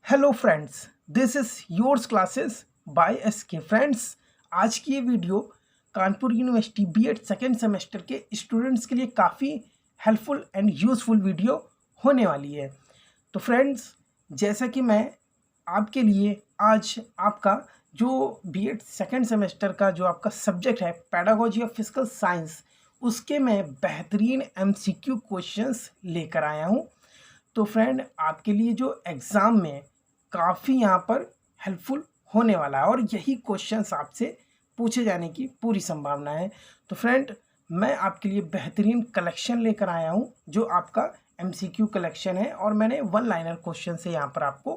Hello friends, this is yours classes by SK. Friends, आज की ये वीडियो Kanpur university BEd second semester के स्टूडेंट्स के लिए काफ़ी हेल्पफुल एंड यूज़फुल वीडियो होने वाली है। तो फ्रेंड्स, जैसा कि मैं आपके लिए आज आपका जो बीएड सेकेंड सेमेस्टर का जो आपका सब्जेक्ट है पेडागोजी ऑफ फिजिकल साइंस, उसके मैं बेहतरीन एमसीक्यू क्वेश्चंस लेकर आया हूँ। तो फ्रेंड, आपके लिए जो एग्ज़ाम में काफ़ी यहाँ पर हेल्पफुल होने वाला है और यही क्वेश्चंस आपसे पूछे जाने की पूरी संभावना है। तो फ्रेंड, मैं आपके लिए बेहतरीन कलेक्शन लेकर आया हूँ जो आपका एमसीक्यू कलेक्शन है और मैंने वन लाइनर क्वेश्चन से यहाँ पर आपको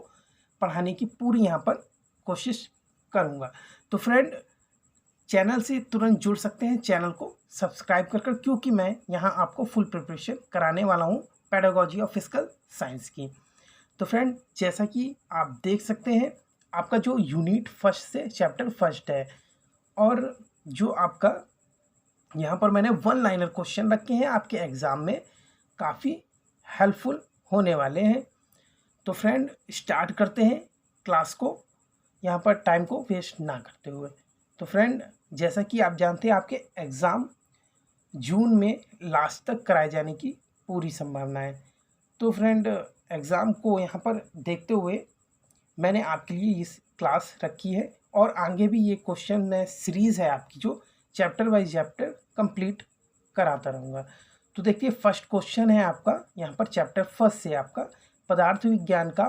पढ़ाने की पूरी यहाँ पर कोशिश करूँगा। तो फ्रेंड, चैनल से तुरंत जुड़ सकते हैं, चैनल को सब्सक्राइब कर क्योंकि मैं यहाँ आपको फुल प्रिपरेशन कराने वाला हूँ पेडागोजी ऑफ फिजिकल साइंस की। तो फ्रेंड, जैसा कि आप देख सकते हैं, आपका जो यूनिट फर्स्ट से चैप्टर फर्स्ट है और जो आपका यहाँ पर मैंने वन लाइनर क्वेश्चन रखे हैं आपके एग्ज़ाम में काफ़ी हेल्पफुल होने वाले हैं। तो फ्रेंड, स्टार्ट करते हैं क्लास को, यहाँ पर टाइम को वेस्ट ना करते हुए। तो फ्रेंड, जैसा कि आप जानते हैं, आपके एग्ज़ाम जून में लास्ट तक कराए जाने की पूरी संभावना है। तो फ्रेंड, एग्ज़ाम को यहाँ पर देखते हुए मैंने आपके लिए इस क्लास रखी है और आगे भी ये क्वेश्चन सीरीज़ है आपकी जो चैप्टर वाइज चैप्टर कंप्लीट कराता रहूँगा। तो देखिए, फर्स्ट क्वेश्चन है आपका यहाँ पर चैप्टर फर्स्ट से आपका पदार्थ विज्ञान का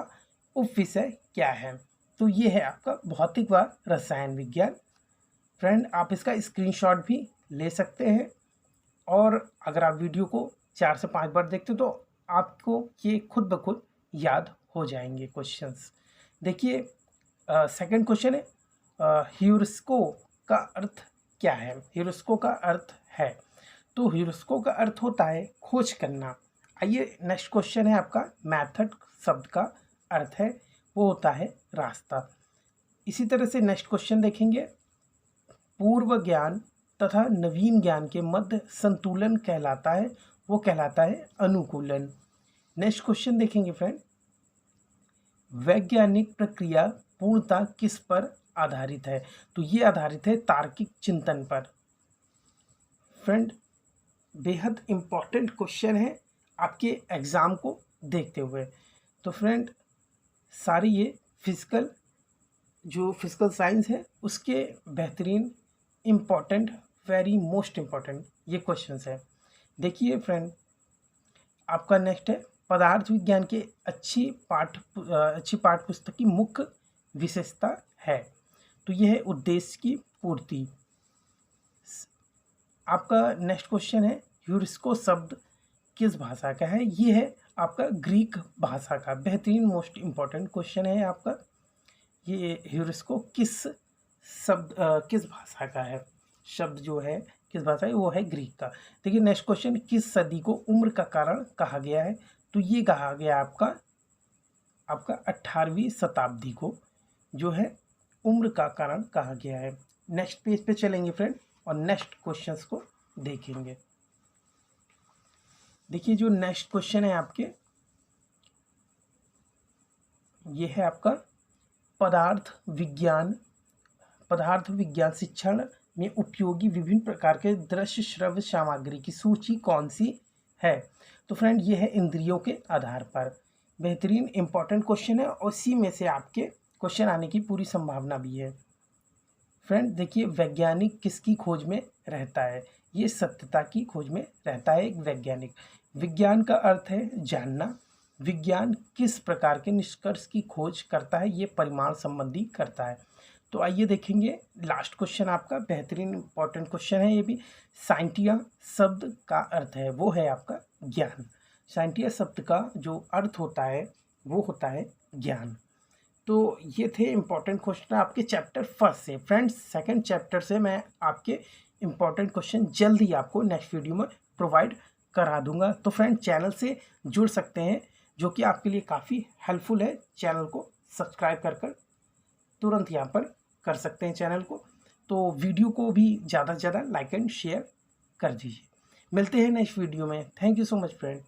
उपविषय क्या है। तो ये है आपका भौतिक व रसायन विज्ञान। फ्रेंड, आप इसका स्क्रीनशॉट भी ले सकते हैं और अगर आप वीडियो को 4 से 5 बार देखते हो तो आपको ये खुद ब खुद याद हो जाएंगे क्वेश्चंस। देखिए, सेकंड क्वेश्चन है ह्यूरिस्को का अर्थ क्या है। ह्यूरिस्को का अर्थ है, तो ह्यूरिस्को का अर्थ होता है खोज करना। आइए, नेक्स्ट क्वेश्चन है आपका मेथड शब्द का अर्थ है वो होता है रास्ता। इसी तरह से नेक्स्ट क्वेश्चन देखेंगे, पूर्व ज्ञान तथा नवीन ज्ञान के मध्य संतुलन कहलाता है, वो कहलाता है अनुकूलन। नेक्स्ट क्वेश्चन देखेंगे फ्रेंड, वैज्ञानिक प्रक्रिया पूर्णतः किस पर आधारित है। तो ये आधारित है तार्किक चिंतन पर। फ्रेंड, बेहद इम्पॉर्टेंट क्वेश्चन है आपके एग्ज़ाम को देखते हुए। तो फ्रेंड, सारी ये फिजिकल साइंस है उसके बेहतरीन इम्पॉर्टेंट वेरी मोस्ट इम्पॉर्टेंट ये क्वेश्चंस है। देखिए फ्रेंड, आपका नेक्स्ट है पदार्थ विज्ञान के अच्छी पाठ पुस्तक की मुख्य विशेषता है। तो यह है उद्देश्य की पूर्ति। आपका नेक्स्ट क्वेश्चन है ह्यूरिस्को शब्द किस भाषा का है। ये है आपका ग्रीक भाषा का बेहतरीन मोस्ट इम्पॉर्टेंट क्वेश्चन है आपका। ये ह्यूरिस्को किस भाषा का है, शब्द जो है किस भाषा है वो है ग्रीक का। देखिए, नेक्स्ट क्वेश्चन, किस सदी को उम्र का कारण कहा गया है। तो ये कहा गया आपका 18वीं शताब्दी को जो है उम्र का कारण कहा गया है। नेक्स्ट पेज पे चलेंगे फ्रेंड और नेक्स्ट क्वेश्चंस को देखेंगे। देखिए, जो नेक्स्ट क्वेश्चन है आपके, ये है आपका पदार्थ विज्ञान शिक्षण में उपयोगी विभिन्न प्रकार के दृश्य श्रव्य सामग्री की सूची कौन सी है। तो फ्रेंड, ये है इंद्रियों के आधार पर। बेहतरीन इंपॉर्टेंट क्वेश्चन है और इसी में से आपके क्वेश्चन आने की पूरी संभावना भी है। फ्रेंड, देखिए, वैज्ञानिक किसकी खोज में रहता है। ये सत्यता की खोज में रहता है एक वैज्ञानिक। विज्ञान का अर्थ है जानना। विज्ञान किस प्रकार के निष्कर्ष की खोज करता है, ये परिमाण संबंधी करता है। तो आइए देखेंगे लास्ट क्वेश्चन आपका बेहतरीन इंपॉर्टेंट क्वेश्चन है ये भी। साइंटिया शब्द का अर्थ है वो है आपका ज्ञान। साइंटिया शब्द का जो अर्थ होता है वो होता है ज्ञान। तो ये थे इम्पॉर्टेंट क्वेश्चन आपके चैप्टर फर्स्ट से। फ्रेंड्स, सेकंड चैप्टर से मैं आपके इम्पॉर्टेंट क्वेश्चन जल्द ही आपको नेक्स्ट वीडियो में प्रोवाइड करा दूंगा। तो फ्रेंड, चैनल से जुड़ सकते हैं जो कि आपके लिए काफ़ी हेल्पफुल है। चैनल को सब्सक्राइब कर तुरंत यहाँ पर कर सकते हैं चैनल को। तो वीडियो को भी ज़्यादा से ज़्यादा लाइक एंड शेयर कर दीजिए। मिलते हैं नेक्स्ट वीडियो में। Thank you so much friend.